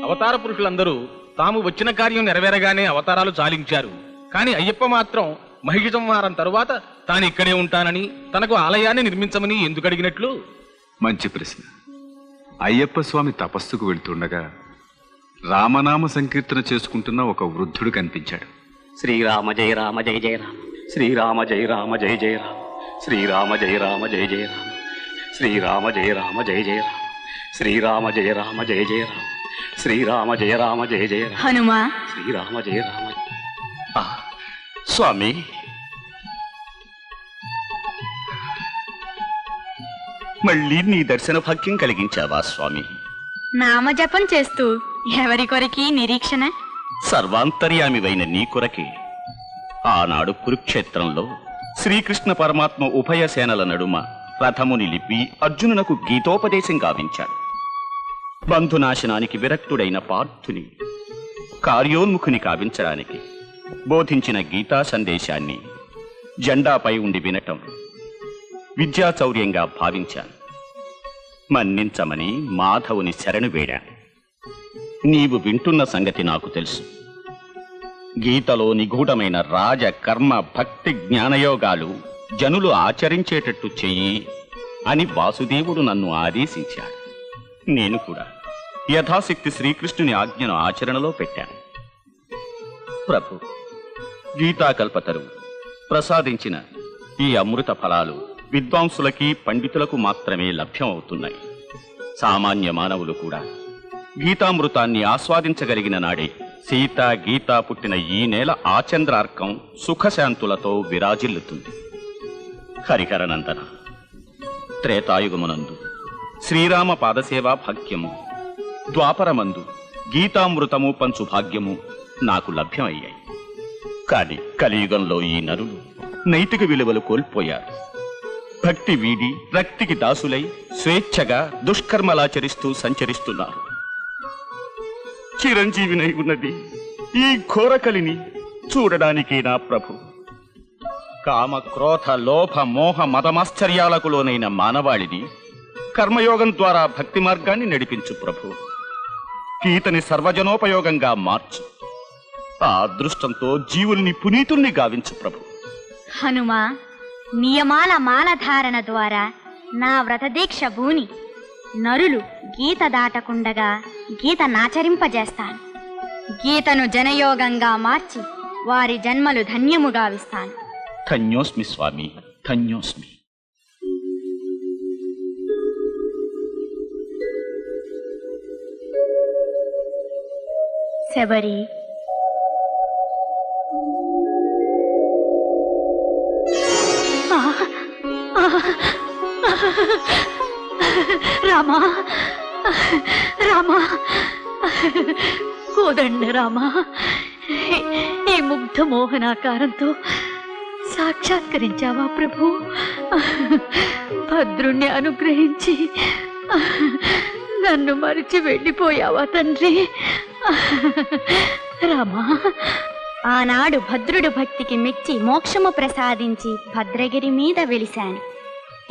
అవతార పురుషులందరూ తాము వచ్చిన కార్యం నెరవేరగానే అవతారాలు చాలించారు. కాని అయ్యప్ప మాత్రం మహిష సంహారం తరువాత తాను ఇక్కడే ఉంటానని, తనకు ఆలయాన్ని నిర్మించమని ఎందుకు అడిగినట్లు? మంచి ప్రశ్న. అయ్యప్ప స్వామి తపస్సుకు వెళ్తుండగా రామనామ సంకీర్తన చేసుకుంటున్న ఒక వృద్ధుడు కనిపించాడు. శ్రీరామ జయ రామ జయ జయ రామ, శ్రీరామ జయ రామ జయ జయ రామ, శ్రీరామ జయ రామ జయ జయ రామ, శ్రీరామ జయ రామ జయ జయ రామ, శ్రీరామ జయ రామ జయ జయ రామ, శ్రీరామ జయ రామ జయ జయ రామ, హనుమా శ్రీరామ జయ రామ. స్వామి, మళ్ళీ నీ దర్శన భాగ్యం కలిగించావా స్వామి? నామజపం చేస్తూ ఎవరి కొరకి నిరీక్షణ? సర్వాంతర్యామివైన నీ కొరకే ఆనాడు కురుక్షేత్రంలో శ్రీకృష్ణ పరమాత్మ ఉభయ సేనల నడుమ రథము నిలిపి అర్జునునకు గీతోపదేశం గావించాడు. బంధునాశనానికి విరక్తుడైన పార్థుని కార్యోన్ముఖుని కావించడానికి బోధించిన గీతా సందేశాన్ని జెండాపై ఉండి వినటం విద్యాచౌర్యంగా భావించాను. మన్నించమని మాధవుని శరణు వేడాను. నీవు వింటున్న సంగతి నాకు తెలుసు. గీతలో నిగూఢమైన రాజ కర్మ భక్తి జ్ఞానయోగాలు జనులు ఆచరించేటట్టు చెయ్యి అని వాసుదేవుడు నన్ను ఆదేశించాడు. నేను కూడా యథాశక్తి శ్రీకృష్ణుని ఆజ్ఞను ఆచరణలో పెట్టాను. ప్రభు, గీతాకల్పతరు ప్రసాదించిన ఈ అమృత ఫలాలు విద్వాంసులకి పండితులకు మాత్రమే లభ్యం అవుతున్నాయి. సామాన్య మానవులు కూడా గీతామృతాన్ని ఆస్వాదించగలిగిన నాడే సీత గీత పుట్టిన ఈ నేల ఆచంద్రార్కం సుఖశాంతులతో విరాజిల్లుతుంది. హరిహరనందన, త్రేతాయుగమునందు శ్రీరామ పాదసేవా భాగ్యము, ద్వాపరమందు గీతామృతము పంచు భాగ్యము నాకు లభ్యమయ్యాయి. కాని కలియుగంలో ఈ నరులు నైతిక విలువలు కోల్పోయారు. భక్తి వీడి రక్తికి దాసులై స్వేచ్ఛగా దుష్కర్మలాచరిస్తూ సంచరిస్తున్నారు. చిరంజీవినై ఉన్నది ఈ ఘోరకలిని చూడడానికేనా ప్రభు? కామ క్రోధ లోభ మోహ మదమాశ్చర్యాలకు లోనైన మానవాళిని కర్మయోగం ద్వారా భక్తి మార్గాన్ని నడిపించు ప్రభు. గీతని సర్వజనోపయోగంగా మార్చు. ఆ అదృష్టంతో జీవుల్ని పునీతుల్ని గావించు ప్రభు. హనుమా, నియమాల మాలధారణ ద్వారా నా వ్రతదీక్ష భూని నరులు గీత దాటకుండగా గీత నాచరింపజేస్తాను. గీతను జనయోగంగా మార్చి వారి జన్మలు ధన్యము గావిస్తాను. ధన్యోస్మి స్వామి, ధన్యోస్మి. శబరి, రామా రామా, కోదండ రామా, ఈ ముగ్ధ మోహనాకారంతో సాక్షాత్కరించావా ప్రభు? భద్రుణ్ణి అనుగ్రహించి నన్ను మరిచి వెళ్ళిపోయావా తండ్రి? రామా, ఆనాడు భద్రుడు భక్తికి మెచ్చి మోక్షము ప్రసాదించి భద్రగిరి మీద వెలిశాను.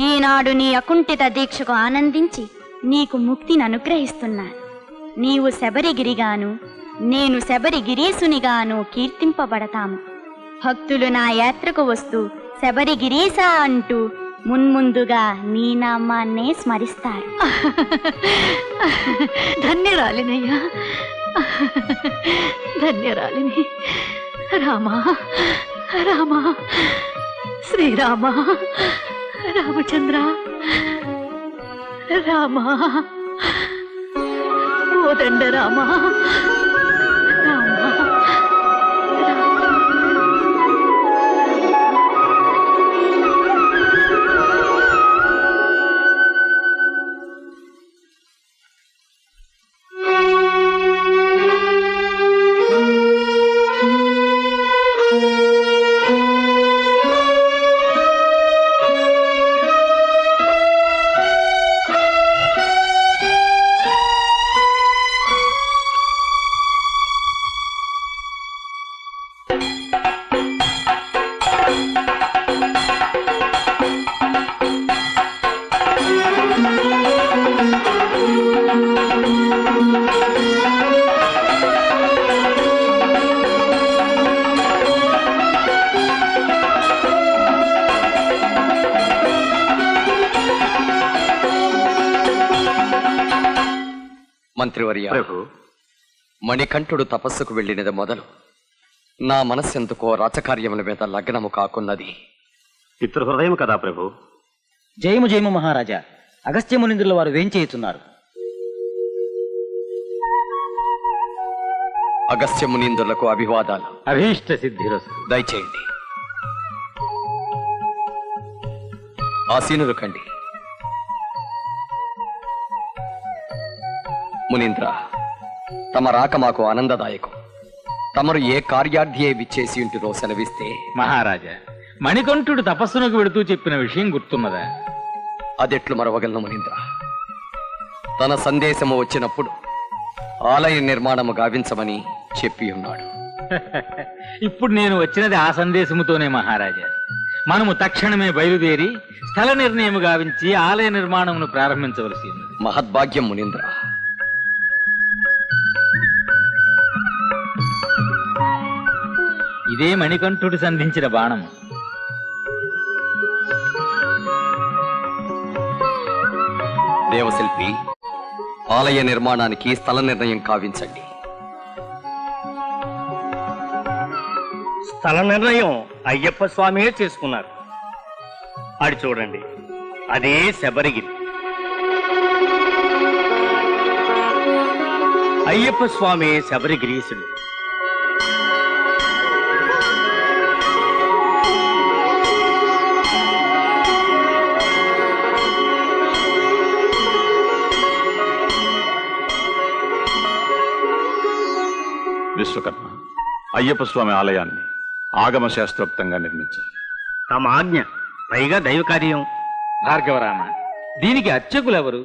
ఈనాడు నీ అకుంఠిత దీక్షకు ఆనందించి నీకు ముక్తిని అనుగ్రహిస్తున్నాను. నీవు శబరిగిరిగాను, నేను శబరిగిరీసునిగాను కీర్తింపబడతాము. భక్తులు నా యాత్రకు వస్తూ శబరిగిరీశ అంటూ మున్ముందుగా నీ నామాన్నే స్మరిస్తారు. ధన్యరాలినయ్యా, ధన్యరాలిని. రామా రామా, శ్రీరామ, రామచంద్ర, రామా, కోదండ రామా, రామా. మంత్రివర్య, ప్రభు, మణికంఠుడు తపస్సుకు వెళ్ళినది మొదలు నా మనస్సెందుకో రాచకార్యముల మీద లగ్నము కాకున్నది. పితృహృదయం కదా ప్రభు. జయము జయము మహారాజా. అగస్త్య మునీంద్రుల వారు వేం చేయుచున్నారు? అగస్త్య మునీంద్రులకు అభివాదాలు. అభీష్ట సిద్ధిరస్తు. దయచేయండి. ఆసీనులు కండి. మునీంద్ర, తమ రాక మాకు ఆనందదాయకం. తమరు ఏ కార్యార్థియే విచ్చేసి ఉంటురో సెలవిస్తే. మహారాజా, మణికంఠుడు తపస్సునకు వెడుతూ చెప్పిన విషయం గుర్తున్నదా? అదెట్లు మరవగలను మునీంద్ర? తన సందేశము వచ్చినప్పుడు ఆలయ నిర్మాణము గావించమని చెప్పి ఉన్నాడు. ఇప్పుడు నేను వచ్చినది ఆ సందేశముతోనే మహారాజా. మనము తక్షణమే బయలుదేరి స్థల నిర్ణయము గావించి ఆలయ నిర్మాణమును ప్రారంభించవలసి ఉన్నది. మహద్భాగ్యం మునీంద్ర. ఇదే మణికంఠుడు సంధించిన బాణము. దేవశిల్పి, ఆలయ నిర్మాణానికి స్థల నిర్ణయం కావించండి. స్థల నిర్ణయం అయ్యప్ప స్వామియే చేసుకున్నారు. అది చూడండి, అదే శబరిగిరి. అయ్యప్ప స్వామి శబరిగిరీశుడు. విశ్వకర్మ, అయ్యప్ప స్వామి ఆలయాన్ని ఆగమ శాస్త్రోక్తంగా నిర్మించాలి. తమ ఆజ్ఞ, పైగా దైవ కార్యం. భార్గవరామ, దీనికి అర్చకులెవరు?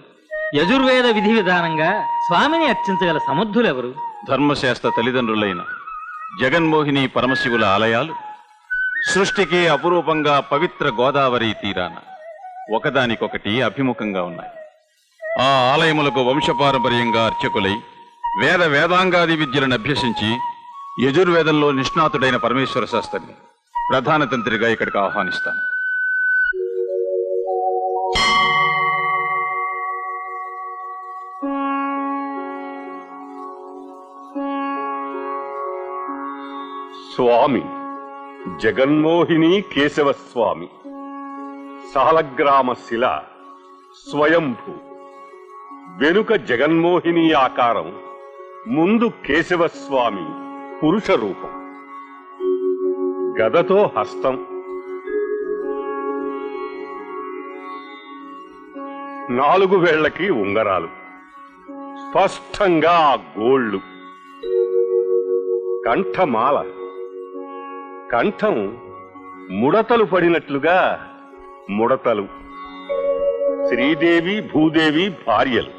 యజుర్వేద విధి విధానంగా స్వామిని అర్చించగల సమర్థులెవరు? ధర్మశాస్త్ర తల్లిదండ్రులైన జగన్మోహిని పరమశివుల ఆలయాలు సృష్టికి అపురూపంగా పవిత్ర గోదావరి తీరాన ఒకదానికొకటి అభిముఖంగా ఉన్నాయి. ఆ ఆలయములకు వంశపారంపర్యంగా అర్చకులై వేదాంగాది విద్యలను అభ్యసించి యజుర్వేదంలో నిష్ణాతుడైన పరమేశ్వర శాస్త్రిని ప్రధాన తంత్రిగా ఇక్కడికి ఆహ్వానిస్తాను. స్వామి జగన్మోహిని కేశవ స్వామి, సాలగ్రామ శిల, స్వయంభూ. వెనుక జగన్మోహిని ఆకారం, ముందు కేశవ స్వామి పురుష రూపం, గదతో హస్తం, 4 వేళ్లకి ఉంగరాలు, స్పష్టంగా గోళ్ళు, కంఠమాల, కంఠం ముడతలు పడినట్లుగా ముడతలు. శ్రీదేవి భూదేవి భార్యలు,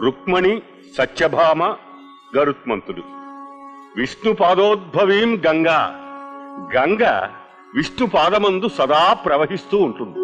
రుక్మణి సత్యభామ గరుత్మంతుడు. విష్ణు పాదోద్భవీం గంగా, గంగ విష్ణు పాదమందు సదా ప్రవహిస్తూ ఉంటుంది.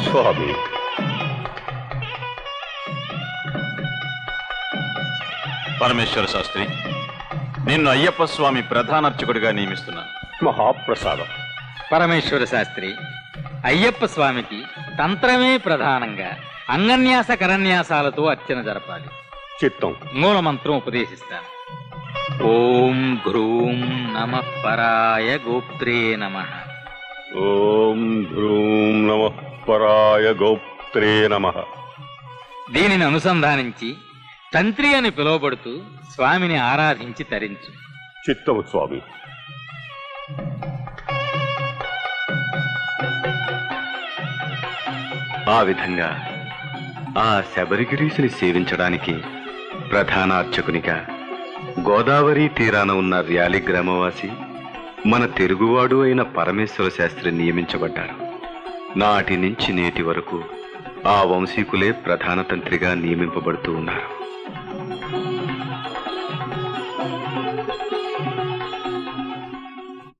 స్వామి, పరమేశ్వర శాస్త్రి, నిన్ను అయ్యప్ప స్వామి ప్రధానార్చకుడిగా నియమిస్తున్నాను. మహాప్రసాదం. పరమేశ్వర శాస్త్రి, అయ్యప్ప స్వామికి తంత్రమే ప్రధానంగా అంగన్యాస కరన్యాసాలతో అర్చన జరపాలి. చిత్తం. మూలమంత్రం ఉపదేశిస్తాను. ఓం భ్రూం నమః పరాయ గోప్త్రే నమః. ఓం భ్రూం నమః పరాయ గోప్త్రే నమః. దీనిని అనుసంధానించి తంత్రి అని పిలువబడుతూ స్వామిని ఆరాధించి తరించు. చిత్తము స్వామి. ఆ విధంగా ఆ శబరిగిరీసుని సేవించడానికి ప్రధాన అర్చకునిగా గోదావరి తీరాన ఉన్న ర్యాలి గ్రామవాసి మన తెలుగువాడు అయిన పరమేశ్వర శాస్త్రి నియమించబడ్డారు. నాటి నుంచి నేటి వరకు ఆ వంశీకులే ప్రధాన తంత్రిగా నియమింపబడుతూ ఉన్నారు.